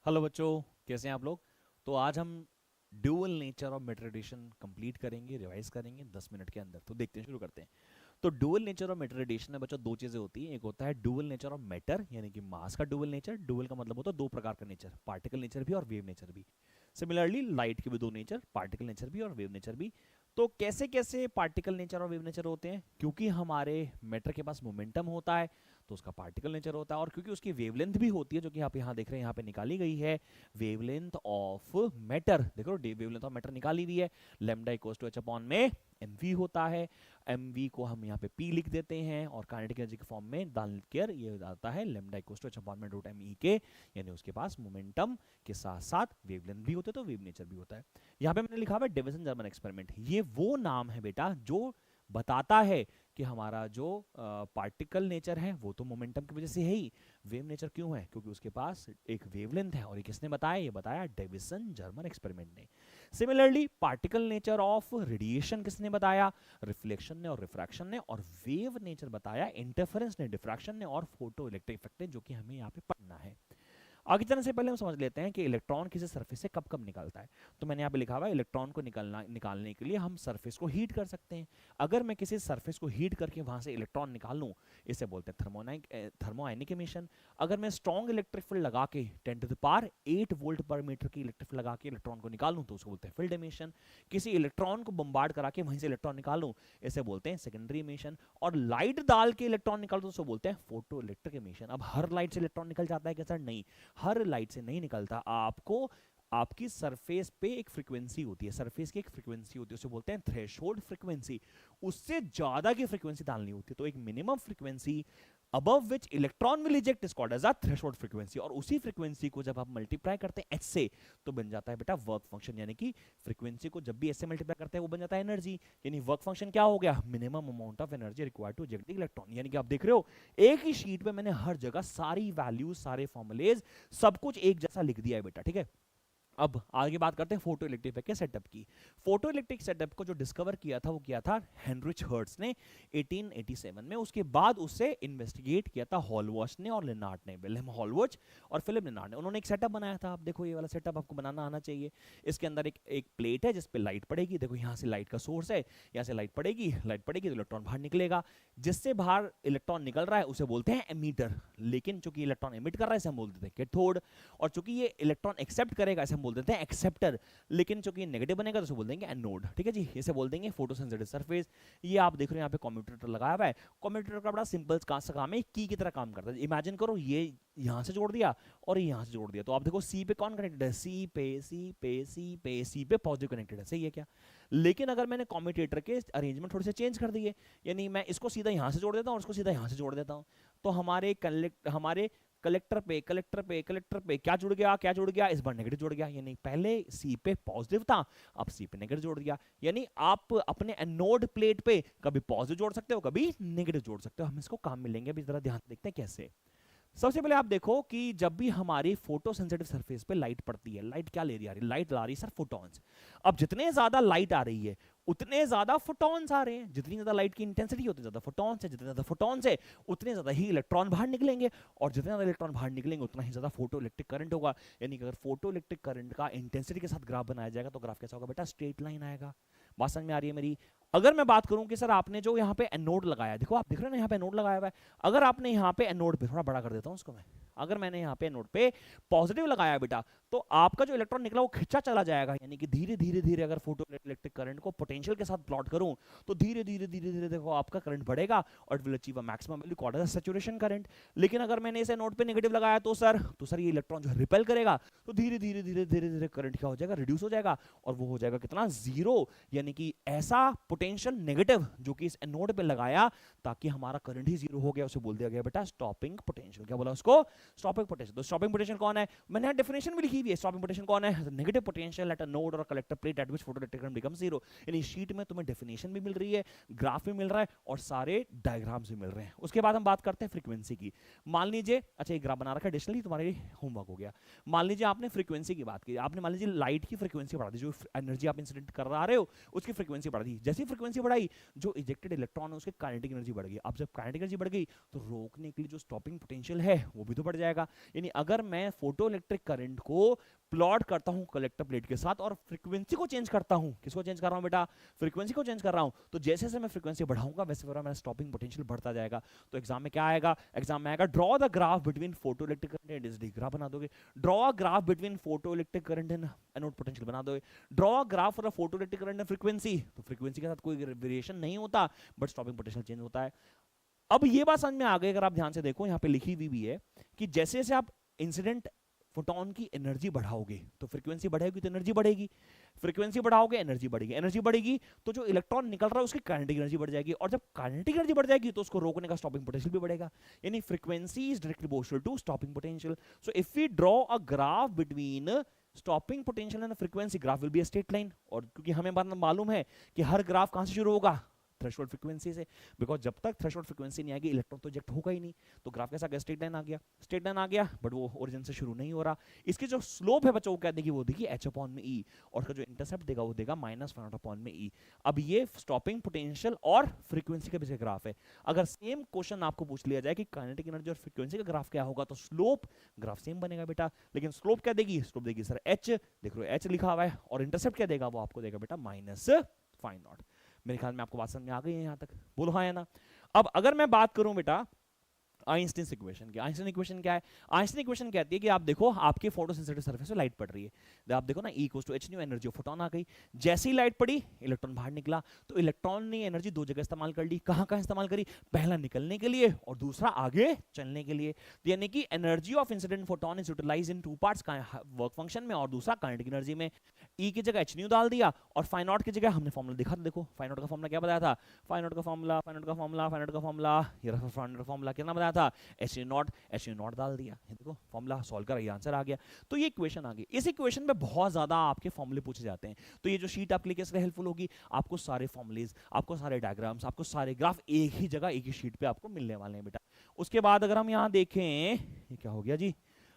Hello बच्चों, कैसे हैं आप लोग। तो आज हम dual nature of matter radiation complete करेंगे, रिवाइज करेंगे 10 मिनट के अंदर। तो देखते हैं, शुरू करते हैं। तो dual nature of matter radiation में बच्चों दो चीजें होती हैं। एक होता है ड्यूअल नेचर ऑफ मैटर, यानी कि मास का ड्यूअल नेचर। ड्यूअल का मतलब होता है दो प्रकार का नेचर, पार्टिकल नेचर भी और वेव नेचर भी। सिमिलरली लाइट के भी दो नेचर, पार्टिकल नेचर भी और वेव नेचर भी। तो कैसे कैसे पार्टिकल नेचर और वेव नेचर होते हैं? क्योंकि हमारे मैटर के पास मोमेंटम होता है तो उसका पार्टिकल नेचर होता है, और क्योंकि उसकी वेवलेंथ भी होती है जो कि आप यहाँ देख रहे हैं, यहाँ पे निकाली गई है। वेवलेंथ ऑफ मैटर, देखो वेवलेंथ ऑफ मैटर निकाली हुई है। Lambda equals to h upon में mv होता है। mv को हम यहाँ पे p लिख देते हैं और काइनेटिक एनर्जी के फॉर्म में डाल कर ये आता है lambda equals to h upon में रूट me के, यानी उसके पास मोमेंटम के साथ साथ वेवलेंथ भी होते हैं, तो वेव नेचर भी होता है। यहाँ पे मैंने लिखा हुआ है डेविसन जर्मन एक्सपेरिमेंट। ये वो नाम है बेटा जो बताता है कि हमारा जो पार्टिकल नेचर है वो तो मोमेंटम की वजह से है ही। वेव नेचर क्यों है? क्योंकि उसके पास एक वेवलेंथ है। और ये किसने बताया? ये बताया डेविसन जर्मन एक्सपेरिमेंट ने। Similarly particle nature of radiation किसने बताया? रिफ्लेक्शन ने और रिफ्रैक्शन ने। और वेव नेचर बताया इंटरफेरेंस ने, डिफ्रैक्शन ने और फोटो इलेक्ट्रिक इफेक्ट ने, जो कि हमें यहाँ पे पढ़ना है। आगे चलने से पहले हम समझ लेते हैं कि इलेक्ट्रॉन किसी सरफेस से कब कब निकलता है। तो मैंने यहाँ पे लिखा हुआ है इलेक्ट्रॉन को निकालने के लिए हम सरफेस को हीट कर सकते हैं। अगर मैं किसी सरफेस को हीट करके वहां से इलेक्ट्रॉन निकाल लूँ, इसे बोलते हैं थर्मोआयनिक एमिशन। अगर मैं स्ट्रॉन्ग इलेक्ट्रिक फील्ड लगा के 10 टू द पावर 8 वोल्ट पर मीटर की इलेक्ट्रिक फील्ड लगा के इलेक्ट्रॉन को निकालूं तो उसको बोलते हैं फील्ड एमिशन। किसी इलेक्ट्रॉन को बम्बार्ड करा के वहीं से इलेक्ट्रॉन निकालूं, इसे बोलते हैं सेकेंडरी एमिशन। और लाइट डाल के इलेक्ट्रॉन निकालूं तो उसको बोलते हैं फोटो इलेक्ट्रिक एमिशन। अब हर लाइट से इलेक्ट्रॉन निकल जाता है क्या सर? नहीं, हर लाइट से नहीं निकलता। आपको आपकी सरफेस पे एक फ्रीक्वेंसी होती है, सरफेस की एक फ्रीक्वेंसी होती है, उसे बोलते हैं थ्रेशोल्ड फ्रीक्वेंसी। उससे ज्यादा की फ्रीक्वेंसी डालनी होती है। तो एक minimum frequency above which electron will eject is called as a threshold frequency। और उसी फ्रीक्वेंसी को जब आप मल्टीप्लाई करते हैं h से तो बन जाता है बेटा वर्क फंक्शन। यानी कि फ्रीक्वेंसी को जब भी h से मल्टीप्लाई करते हैं वो बन जाता है एनर्जी। यानी वर्क फंक्शन क्या हो गया? Minimum amount of energy required to eject the electron. यानी कि आप देख रहे हो एक ही शीट पे मैंने हर जगह सारी वैल्यूज, सारे फॉर्मुलेज, सब कुछ एक जैसा लिख दिया है बेटा, ठीक है। अब आगे बात करते हैं फोटो इलेक्ट्रिक इफेक्ट के सेटअप की। फोटो इलेक्ट्रिक सेटअप को जो डिस्कवर किया था वो किया था हेनरिच हर्ट्ज ने 1887 में। उसके बाद उससे इन्वेस्टिगेट किया था हॉलवॉच ने और लेनार्ड ने, विलियम हॉलवॉच और फिलिप लेनार्ड ने। उन्होंने एक सेटअप बनाया था। आप देखो ये वाला सेटअप आपको बनाना आना चाहिए। इसके अंदर एक प्लेट है जिस पे लाइट पड़ेगी। देखो यहाँ से लाइट का सोर्स है, यहाँ से लाइट पड़ेगी तो इलेक्ट्रॉन बाहर निकलेगा। जिससे बाहर इलेक्ट्रॉन निकल रहा है उसे बोलते हैं एमीटर। लेकिन चूंकि इलेक्ट्रॉन एमिट कर रहा है इसे हम बोल देते हैं कैथोड। और चूंकि ये इलेक्ट्रॉन एक्सेप्ट करेगा इसे बोल देते हैं एक्सेप्टर। लेकिन चूंकि नेगेटिव बनेगा तो उसे बोल देंगे एनोड, ठीक है जी। इसे बोल देंगे फोटोसेंसिटिव सरफेस। ये आप देख रहे हो यहाँ पे कम्यूटेटर लगाया हुआ है। कम्यूटेटर का बड़ा सिंपल सा काम है, की तरह काम करता है। इमेजिन करो ये यहाँ से जोड़ दिया और यहाँ से जोड़ दिया, तो आप देखो सी पे कौन कनेक्टेड है? सी पे, सी पे, सी पे, सी पे पॉजिटिव कनेक्टेड है, सही है क्या? लेकिन अगर मैंने कम्यूटेटर के अरेंजमेंट थोड़े से चेंज कर दिए, यानी मैं इसको सीधा यहाँ से जोड़ देता हूँ और इसको सीधा यहाँ से जोड़ देता हूँ, तो हमारे कलेक्टर पे क्या जुड़ गया? क्या जुड़ गया? इस बार नेगेटिव जुड़ गया। यानी पहले सी पे पॉजिटिव था, अब सी पे नेगेटिव जोड़ दिया। यानी आप अपने एनोड प्लेट पे कभी पॉजिटिव जोड़ सकते हो, कभी नेगेटिव जोड़ सकते हो। हम इसको काम मिलेंगे अभी, जरा ध्यान देखते हैं कैसे। सबसे पहले आप देखो कि जब भी हमारी फोटो सेंसिटिव सरफेस पे लाइट पड़ती है, लाइट क्या ले रही है? लाइट ला रही है सर फोटॉन्स। अब जितने ज्यादा लाइट आ रही है उतने ज्यादा फोटॉन्स आ रहे हैं। जितनी ज्यादा लाइट की इंटेंसिटी है उतने ज्यादा फोटॉन्स है। जितने ज्यादा फोटॉन्स है उतने ज्यादा ही इलेक्ट्रॉन बाहर निकलेंगे, और जितने ज्यादा इलेक्ट्रॉन बाहर निकलेंगे उतना ही ज्यादा फोटो इलेक्ट्रिक करंट होगा। यानी कि अगर फोटो इलेक्ट्रिक करंट का इंटेंसिटी के साथ ग्राफ बनाया जाएगा तो ग्राफ कैसा होगा बेटा? स्ट्रेट लाइन आएगा। बात समझ में आ रही है मेरी? अगर मैं बात करूं कि सर आपने जो यहाँ पे एनोड लगाया, देखो आप देख रहे हो ना यहाँ पे एनोड लगाया हुआ है। अगर आपने यहाँ पे एनोड पे, थोड़ा बड़ा कर देता हूँ उसको मैं, अगर मैंने यहाँ पे एनोड पे पॉजिटिव लगाया बेटा, तो आपका जो इलेक्ट्रॉन निकला वो खिंचा चला जाएगा। यानी कि धीरे धीरे धीरे अगर फोटो इलेक्ट्रिक करंट को पोटेंशियल के साथ प्लॉट करूं तो धीरे धीरे धीरे धीरे देखो आपका करंट बढ़ेगा और will achieve a maximum value called as saturation current. लेकिन अगर मैंने इसे नोड पे नेगेटिव लगाया तो सर ये इलेक्ट्रॉन जो रिपेल करेगा, तो धीरे धीरे धीरे धीरे धीरे करंट क्या हो जाएगा? रिड्यूस हो जाएगा, और वो हो जाएगा कितना? जीरो। यानी कि ऐसा पोटेंशियल नेगेटिव जो कि इस एनोड पे लगाया ताकि हमारा करंट ही जीरो हो गया, उसे बोल दिया गया बेटा स्टॉपिंग पोटेंशियल। क्या बोला उसको? Stopping potential. तो स्टॉपिंग पोटेंशियल कौन है? मैंने यहाँ डेफिनेशन भी लिखी हुई है। स्टॉपिंग पोटेंशियल कौन है? Negative potential at anode और collector plate at which photoelectric current becomes zero. यानी शीट में तुम्हें डेफिनेशन भी मिल रही है, ग्राफ भी मिल रहा है और सारे डायग्राम्स भी मिल रहे हैं। उसके बाद हम बात करते हैं फ्रीक्वेंसी की। मान लीजिए, अच्छा एक ग्राफ बना रखा है एडिशनली, तुम्हारे होमवर्क हो गया। मान लीजिए आपने फ्रीक्वेंसी की बात की, आपने मान लीजिए लाइट की फ्रीक्वेंसी बढ़ा दी, जो एनर्जी आप इंसिडेंट कर रहे हो उसकी फ्रीक्वेंसी बढ़ा दी। जैसी फ्रीक्वेंसी बढ़ाई, जो इजेक्टेड इलेक्ट्रॉन है उसकी काइनेटिक एनर्जी बढ़ गई। अब जब काइनेटिक एनर्जी बढ़ गई तो रोकने के लिए जो स्टॉपिंग पोटेंशियल है वो भी तो बढ़ बढ़ जाएगा। यानी अगर मैं फोटो इलेक्ट्रिक करंट को प्लॉट करता हूं कलेक्टर प्लेट के साथ और फ्रीक्वेंसी को चेंज करता हूं, किसको चेंज कर रहा हूं बेटा, फ्रीक्वेंसी को चेंज कर रहा हूं, तो जैसे जैसे मैं फ्रीक्वेंसी बढ़ाऊंगा वैसे मेरा स्टॉपिंग पोटेंशियल बढ़ता जाएगा। तो एग्जाम में क्या आएगा, एग्जाम में आएगा draw the graph between photo electric current and energy, graph बना दोगे, draw a graph between photo electric current and anode potential बना दोगे, draw a graph for a photo electric current and frequency, तो frequency के साथ कोई variation नहीं होता बट स्टॉपिंग पोटेंशियल चेंज होता है। अब ये बात समझ में आ गई, अगर आप ध्यान से देखो यहाँ पे लिखी हुई भी है कि जैसे जैसे आप इंसिडेंट फोटोन की एनर्जी बढ़ाओगे तो फ्रीक्वेंसी बढ़ेगी तो एनर्जी बढ़ेगी, फ्रीक्वेंसी बढ़ाओगे एनर्जी बढ़ेगी, एनर्जी बढ़ेगी तो जो इलेक्ट्रॉन निकल रहा है उसकी काइनेटिक एनर्जी बढ़ जाएगी, और जब काइनेटिक एनर्जी बढ़ जाएगी तो उसको रोकने का स्टॉपिंग पोटेंशियल भी बढ़ेगा। यानी frequency is directly proportional to stopping potential. So if we draw a graph between stopping potential and frequency, graph will be a straight line, और क्योंकि हमें मालूम है कि हर ग्राफ कहां से शुरू होगा, थ्रेशोल्ड फ्रीक्वेंसी से, बिकॉज जब तक थ्रेशोल्ड फ्रीक्वेंसी नहीं आएगी इलेक्ट्रॉन तो इजेक्ट होगा ही नहीं। तो ग्राफ कैसा गया, स्ट्रेट लाइन आ गया, स्ट्रेट लाइन आ गया बट वो ओरिजिन से शुरू नहीं हो रहा। इसकी जो स्लोप है बच्चों वो क्या देगी, वो देगी h अपॉन में e, और उसका जो इंटरसेप्ट देगा वो देगा -1 अपॉन में e। अब ये स्टॉपिंग पोटेंशियल और फ्रीक्वेंसी के बीच का ग्राफ है। अगर सेम क्वेश्चन आपको पूछ लिया जाए कि काइनेटिक एनर्जी और फ्रीक्वेंसी का ग्राफ क्या होगा, तो स्लोप ग्राफ सेम बनेगा बेटा, लेकिन स्लोप क्या देगी, स्लोप देगी सर h, देख रहे हो h लिखा हुआ है, और इंटरसेप्ट क्या देगा, वो आपको देगा बेटा -φ0। मेरे ख्याल में आपको बात समझ में आ गई है यहाँ तक, बोलो हाँ या ना। अब अगर मैं बात करूं बेटा आइंस्टीन इक्वेशन की, आइंस्टीन इक्वेशन क्या है, आइंस्टीन इक्वेशन कहती है कि आप देखो आपके फोटोसेंसिटिव सरफेस पे लाइट पड़ रही है, आप देखो ना E equals to h nu, energy of photon आ गई, जैसे ही लाइट पड़ी इलेक्ट्रॉन बाहर निकला, तो इलेक्ट्रॉन ने एनर्जी दो जगह इस्तेमाल कर ली, कहां कहां इस्तेमाल करी, पहला निकलने के लिए और दूसरा आगे चलने के लिए। यानी कि energy of incident photon is utilized in two parts, work function में और दूसरा काइनेटिक एनर्जी में। E की जगह h न्यू डाल दिया और फाई नॉट की जगह हमने फॉर्मूला देखा था, देखो फाई नॉट का फॉर्मूला क्या बताया था, फाई नॉट का फॉर्मूला, फाई नॉट का फॉर्मूला, फाई नॉट का फॉर्मूला, ये फाई नॉट का फॉर्मूला कितना बताया था, h नॉट डाल दिया, ये देखो फॉर्मूला सॉल्व करा, ये आंसर आ गया। तो ये इक्वेशन आ गई। इस इक्वेशन में बहुत ज्यादा आपके फॉर्मूले पूछे जाते हैं, तो ये जो शीट आपके लिए कैसे हेल्पफुल होगी, आपको सारे फॉर्मूलेज, आपको सारे डायग्राम्स, आपको सारे ग्राफ एक ही जगह एक ही शीट पे आपको मिलने वाले हैं बेटा। उसके बाद अगर हम यहाँ देखें, ये क्या हो गया जी,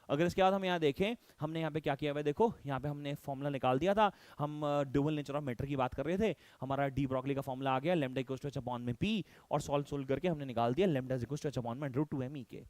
अगर इसके बाद हम यहाँ देखें, हमने यहाँ पे क्या किया हुआ है, देखो यहाँ पे हमने फॉर्मूला निकाल दिया था, हम ड्यूअल नेचर ऑफ मैटर की बात कर रहे थे, हमारा डी ब्रोगली का फॉर्मूला आ गया, lambda equals to h upon में p, और सोल्व करके हमने निकाल दिया lambda equals to h upon में √2m e के।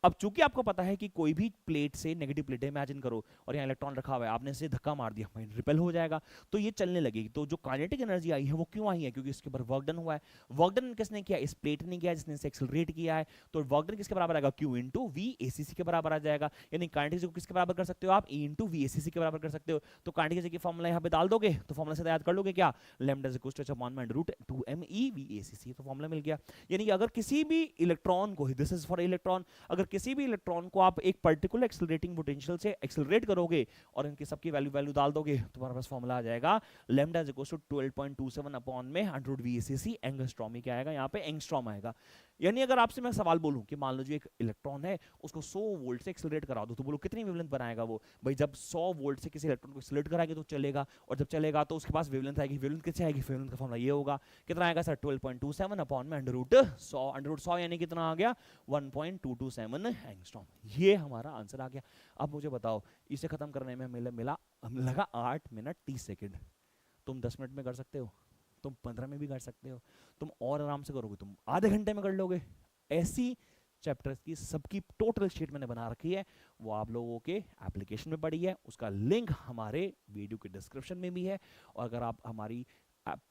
अब चूंकि आपको पता है कि कोई भी प्लेट से नेगेटिव प्लेट है, इमेजिन करो, और यहाँ इलेक्ट्रॉन रखा हुआ है, आपने इसे धक्का मार दिया, रिपेल हो जाएगा, तो ये चलने लगेगी। तो जो काइनेटिक एनर्जी आई है वो क्यों आई है, क्योंकि इसके ऊपर वर्क डन हुआ है। वर्क डन किसने किया, इस प्लेट ने किया जिसने इसे एक्सेलरेट किया है, तो वर्क डन किसके बराबर आएगा, Q इंटू वी ACC के बराबर आ जाएगा। यानी काइनेटिक को किसके बराबर कर सकते हो आप, E इंटू वी ACC के बराबर कर सकते हो। तो काइनेटिक की फॉर्मूला यहाँ पे डाल दोगे तो फॉर्मूला से याद कर लोगे क्या, lambda is equal to h upon में √2m e v ACC, तो फॉर्मूला मिल गया। यानी कि अगर किसी भी इलेक्ट्रॉन को, दिस इज फॉर इलेक्ट्रॉन, अगर किसी भी इलेक्ट्रॉन को आप एक पर्टिकुलर एक्सेलरेटिंग पोटेंशियल से एक्सेलरेट करोगे और इनकी सबकी वैल्यू डाल दोगे तो तुम्हारे पास फॉर्मूला आ जाएगा lambda is equal to 12.27 upon में 100 VACC एंगस्ट्रॉम। क्या आएगा यहाँ पे, एंगस्ट्रॉम आएगा। यानी अगर आपसे मैं सवाल बोलूं कि मान लो जी एक इलेक्ट्रॉन है, उसको 100 वोल्ट से एक्सेलरेट करा दो, तो बोलो कितनी वेवलेंथ बनाएगा वो, भाई जब 100 वोल्ट से किसी इलेक्ट्रॉन को एक्सेलरेट कराएंगे तो चलेगा, और जब चलेगा तो उसके पास वेवलेंथ आएगी, वेवलेंथ कितनी आएगी, वेवलेंथ का फॉर्मूला ये होगा, कितना आएगा सर 12.27 अपॉन में √100 यानी कितना आ गया 1.227 एंगस्ट्रॉम। ये हमारा आंसर आ गया। अब मुझे बताओ इसे खत्म करने में मिला लगा 8 मिनट 30 सेकंड। तुम 10 मिनट में कर सकते हो, तुम 15 में भी कर सकते हो, तुम और आराम से करोगे तुम आधे घंटे में कर लोगे। ऐसी चैप्टर्स की सबकी टोटल शीट मैंने बना रखी है, वो आप लोगों के एप्लीकेशन में पड़ी है, उसका लिंक हमारे वीडियो के डिस्क्रिप्शन में भी है। और अगर आप हमारी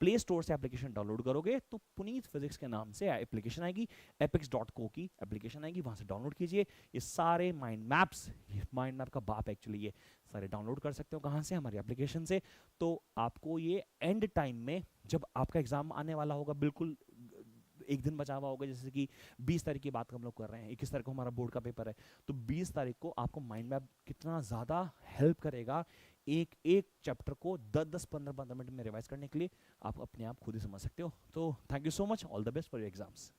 प्ले स्टोर से एप्लीकेशन डाउनलोड करोगे तो पुनीत फिजिक्स के नाम से एप्लीकेशन आएगी, epix.co की एप्लीकेशन आएगी, वहां से डाउनलोड कीजिए। ये सारे माइंड मैप्स, माइंड मैप का बाप एक्चुअली, ये सारे डाउनलोड कर सकते हो कहाँ से, हमारी एप्लीकेशन से। तो आपको ये एंड टाइम में जब आपका एग्जाम आने वाला होगा, बिल्कुल एक दिन बचा हुआ होगा, जैसे कि 20 तारीख की बात हम लोग कर रहे हैं, 21 तारीख को हमारा बोर्ड का पेपर है, तो 20 तारीख को आपको माइंड मैप कितना ज़्यादा हेल्प करेगा एक एक चैप्टर को 10-10 15-15 मिनट में रिवाइज करने के लिए, आप अपने आप खुद ही समझ सकते हो। तो thank you so much, all the best for your exams.